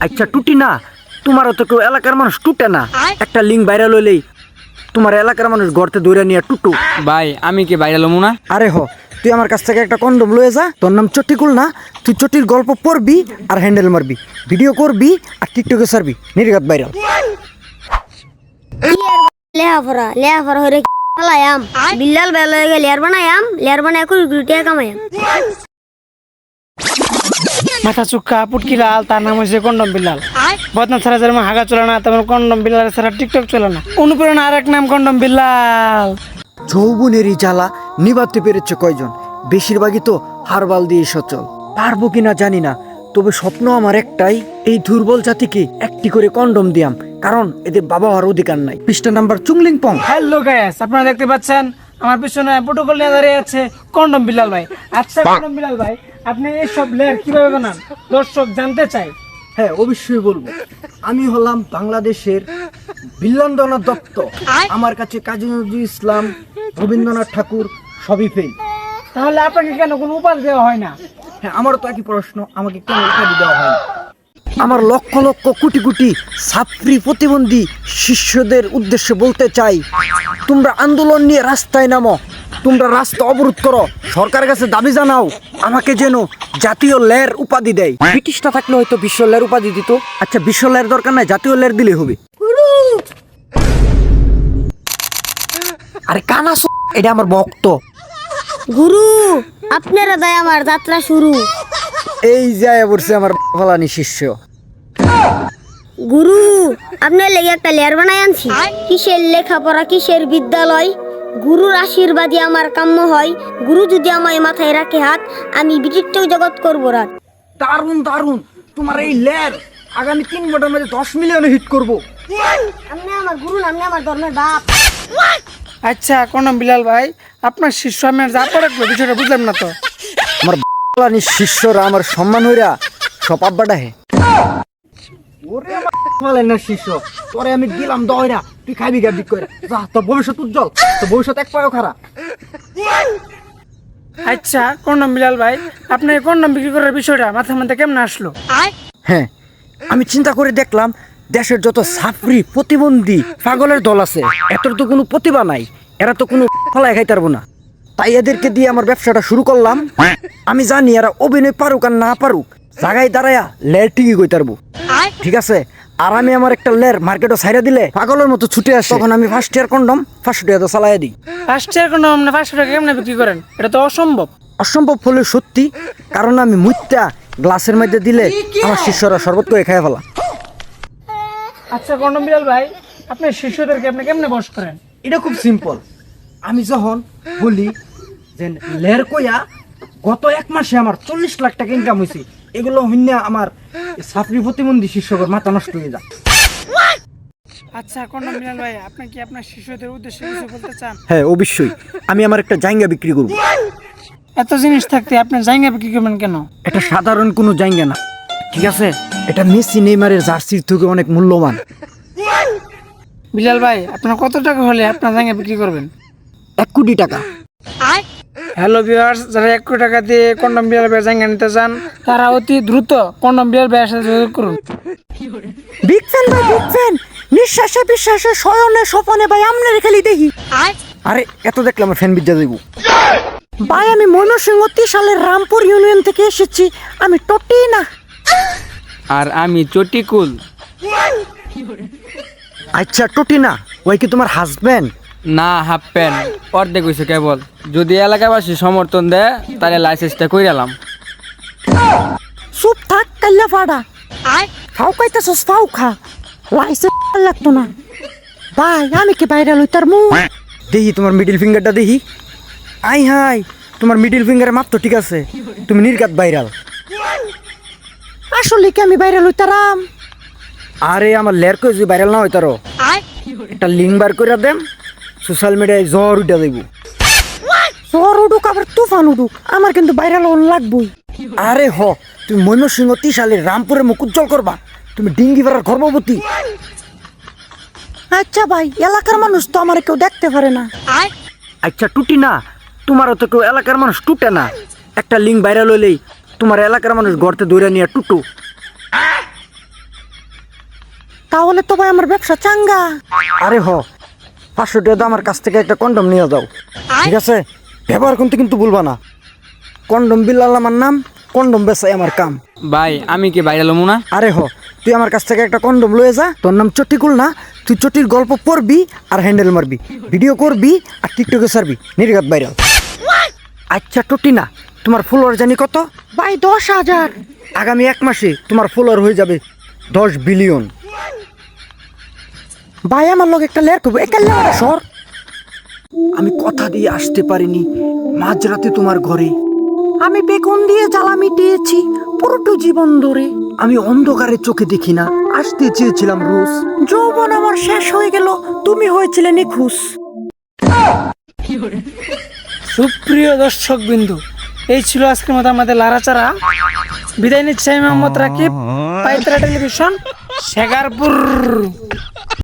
আচ্ছা টুটি না, তোমারও তো কেউ এলাকার মানুষ টুটে না। একটা লিঙ্ক ভাইরাল হইলেই তোমার এলাকার মানুষ গড়তে দৌড়ে নিয়ে টুটু। ভাই আমি কি বাইরে লমু না? আরে তুই আমার কাছ থেকে একটা কন্ডম লয়ে যা। তোর নাম চটিকুল না? তুই চটির গল্প পড়বি আর হ্যান্ডেল মারবি, ভিডিও করবি আর টিকটকে ছাড়বি, নির্ঘাত ভাইরাল। লেহাফরা হরে খালায়াম বিল্লাল বেল হয়ে গেলে লেয়ার বানায় কুড়ি টাকা কামায়াম। মাথা চুক্কা পুটকি লাল, তার নাম হয়েছে কন্ডম বিল্লাল। বদনা ছাড়া যেমন হাগা চলে না, তেমন কন্ডম বিল্লাল ছাড়া টিকটক চলে না। অনুপ্রেরণা আর এক নাম কন্ডম বিল্লাল। যৌবনেরই জ্বালা নিভাতে পেরেছে কয়জন? বেশিরভাগই তো হারবাল দিয়ে সচল। পারবো কিনা জানি না, তবে স্বপ্ন আমার একটাই, এই দুর্বল জাতিকে একটি করে কন্ডম দিয়াম, কারণ এদের বাবা হওয়ার অধিকার নাই। পৃষ্ঠা নাম্বার চুংলিং পং। হ্যালো গাইস, আপনারা দেখতে পাচ্ছেন আমার পিছনে প্রোটোকল নিয়ে দাঁড়িয়ে আছে কন্ডম বিল্লাল ভাই। আচ্ছা কন্ডম বিল্লাল ভাই, আপনি এইসব লেয়ার কিভাবে বানান দর্শক জানতে চাই। হ্যাঁ অবশ্যই বলবো। আমি হলাম বাংলাদেশের বিল্বন্দনা দত্ত। আমার কাছে কাজী নজরুল ইসলাম, রবীন্দ্রনাথ ঠাকুর সবই ফেল। তাহলে আপনাকে কেন কোনো উপাধি দেওয়া হয় না? হ্যাঁ আমারও তো একই প্রশ্ন, আমাকে কেন উপাধি দেওয়া হয়? আমার লক্ষ লক্ষ কোটি কোটি ছাত্রী প্রতিবন্ধী শিষ্যদের উদ্দেশ্যে বলতে চাই, তোমরা আন্দোলন নিয়ে রাস্তায় নামো, তোমরা রাস্তা অবরোধ করো, সরকারের কাছে দাবি জানাও আমাকে যেন জাতীয় লের উপাধি দেয়। ব্রিটিশটা থাকলে হয়তো বিশ্ব লের উপাধি দিত। আচ্ছা বিশ্ব লের দরকার নাই, জাতীয় লের দিলে হবে। আরে কানা এটা আমার ভক্ত। গুরু আপনারা দায় আমার যাত্রা শুরু। এই যায় বলছে আমার ফলানি শিষ্য। গুরু আপনার লেগে একটা লেয়ার বানায় আনছি। কিসের লেখাপড়া, কিসের বিদ্যালয়, গুরুর আশীর্বাদই আমার কাম্য হয়। গুরু যদি আমায় মাথায় রাখে হাত, আমি বিচিত্র জগৎ করবো রাত। দারুন দারুন, তোমার এই লের আগামী 3 বছরের মধ্যে 10 মিলিয়ন হিট করবো। আপনি আমার গুরু, আপনি আমার ধর্মের বাপ। আচ্ছা কন্ডম বিল্লাল ভাই, আপনার শিষ্য আমি আর যা পড়ে বিষয়টা বুঝলাম না তো। আমার ফলানি শিষ্যরা আমার সম্মান হইরা সব আব্বাটা হে। ওরে আমার ফলানি শিষ্য, তোরে আমি দিলাম দয়রা, তুই খাবি গাবি কইরা যা, তোর ভবিষ্যৎ উজ্জ্বল, তোর ভবিষ্যৎ এক পায়ও খারাপ। আচ্ছা কন্ডম বিল্লাল ভাই, আপনি এই কন্ডম বিক্রি করার বিষয়টা মাথার মধ্যে কেমন আসলো? হ্যাঁ আমি চিন্তা করে দেখলাম, দেশের যত ছাত্রী প্রতিবন্ধী পাগলের দল আছে, এত তো কোনো প্রতিভা নাই, এরা তো কোনো ফলায় খাইতে পারবো না, তাই এদেরকে দিয়ে আমার ব্যবসাটা শুরু করলাম। আমি জানি এরা অভিনয় পারুক আর না পারুক, জায়গায় দাঁড়ায়া লের টিকি কইতে পারবো, ঠিক আছে? আর আমি আমার একটা লের মার্কেটও ছাইরা দিলে পাগলের মতো ছুটে আসে, তখন আমি ফার্স্ট ইয়ার কন্ডম 500 টাকা চালাই দিই। ফার্স্ট ইয়ার কন্ডম আপনি 500 টাকা কেমনে বিক্রি করেন? এটা তো অসম্ভব। অসম্ভব হলে সত্যি, কারণ আমি মুইত্যা গ্লাসের মধ্যে দিলে আমার শিষ্যরা শরবত করে খায় ফেলা। আচ্ছা কন্ডম বিল্লাল ভাই, আপনার শিষ্যদেরকে আপনি কেমনে বশ করেন? এটা খুব সিম্পল। আমি যখন বলি যে লের কইয়া গত 1 মাসে আমার 40 লাখ টাকা ইনকাম হয়েছে, এগুলো হইনা আমার ছাত্রী প্রতিবন্ধী শিক্ষকের মাথা নষ্ট হয়ে যায়। আচ্ছা কন্ডম বিল্লাল ভাই, আপনি কি আপনার শিষ্যদের উদ্দেশ্যে কিছু বলতে চান? হ্যাঁ অবশ্যই, আমি আমার একটা জায়গা বিক্রি করব। এত জিনিস থাকতে আপনি জায়গা বিক্রি করবেন কেন? এটা সাধারণ কোনো জায়গা না, ঠিক আছে? এটা মেসি নেইমারের জার্সির থেকে অনেক মূল্যবান। বিল্লাল ভাই, আপনার কত টাকা হলে আপনার জায়গা বিক্রি করবেন? 1 কোটি টাকা। হ্যালো ভিউয়ার্স, যারা 1 কোটি টাকা দিয়ে কন্ডম বিল্লাল ভাইয়ের জায়গা নিতে চান, তারা অতি দ্রুত কন্ডম বিল্লাল ভাইয়ের সাথে যোগাযোগ করুন। বিগ ফ্যান ভাই, বিগ ফ্যান। নিঃশ্বাসে বিশ্বাসে শয়নে স্বপনে ভাই আমনের খালি দেখি। আরে এত দেখলে আমার ফ্যান বিদ্যা দেব ভাই। আমি ময়মনসিংহ 30 সালের রামপুর ইউনিয়ন থেকে এসেছি, আমি টটি না। আর আমি চটিকুল। আচ্ছা টটি না, ওই কি তোমার হাজবেন্ড? না হাফ প্যান্ট, অর্ধেক হইছে কেবল। যদি এলাকাবাসী সমর্থন দেয় তাহলে লাইসেন্সটা কইরালাম। চুপ থাক কাল্লা ফাড়া, ফাও খাইতেছস ফাও খা, লাইসেন্স লাগতো না ভাই। আমি কি বাইরে লইতার মু দেখি তোমার মিডল ফিঙ্গারটা দেখি। আই হাই, তোমার মিডল ফিঙ্গারের মাপ তো ঠিক আছে, তুমি নির্গাত ভাইরাল। আসলে কি আমি ভাইরাল হইতারাম? আরে আমার লের কই যে ভাইরাল না হইতারো, একটা লিঙ্ক বার করে দেন, সোশ্যাল মিডিয়ায় জ্বর উঠা দেব। জ্বর উঠুক আবার তুফান উঠুক, আমার কিন্তু ভাইরাল হন লাগবই। আরে তুমি ময়মনসিংহ 30 সালের রামপুরের মুখ উজ্জ্বল করবা, তুমি ডিঙ্গি পাড়ার গর্ভবতী। আচ্ছা ভাই, এলাকার মানুষ তো আমার কেউ দেখতে পারে না। আচ্ছা টুটি না, তোমারও তো কেউ এলাকার মানুষ টুটে না। একটা লিঙ্ক ভাইরাল হইলেই তোমার এলাকার মানুষ গড়তে দৌড়ে নিয়ে টুটু। তাহলে তো ভাই আমার ব্যবসা চাঙ্গা। আরে হ, 500 টাকা আমার কাছ থেকে একটা কন্ডম নিয়ে যাও, ঠিক আছে? ব্যবহার করতে কিন্তু ভুলবা না। কন্ডম বিল্লাল আমার নাম, কন্ডম বেচাই আমার কাম। ভাই আমি কি ভাইরাল হমু না? আরে হ, তুই আমার কাছ থেকে একটা কন্ডম লয়ে যা। তোর নাম চটিকুল না? তুই চটির গল্প পড়বি আর হ্যান্ডেল মারবি, ভিডিও করবি আর টিকটকে ছাড়বি, নির্ঘাত ভাইরাল। আচ্ছা টটি না, তোমার ফলোয়ার জানি কত? ভাই 10,000। আগামী 1 মাসে তোমার ফলোয়ার হয়ে যাবে 10 বিলিয়ন। ভাই আমার লগে একটা লেয়ার করবো, একটা লেয়ার সর। আমি কথা দিয়ে আসতে পারিনি মাঝরাতে তোমার ঘরে। আমি বেগুন দিয়ে জ্বালা মিটিয়েছি পুরোটা জীবন ধরে। আমি অন্ধকারে চোখে দেখি না, আসতে চেয়েছিলাম রোজ। যৌবন আমার শেষ হয়ে গেল, তুমি হয়েছিলে নিখুঁজ। সুপ্রিয় দর্শক বিন্দু, এই ছিল আজকের মতো আমাদের লারাচারা। বিদায় নিচ্ছে আমি মোহাম্মদ রাকিব, পাইতরা টেলিভিশন, শেখারপুর।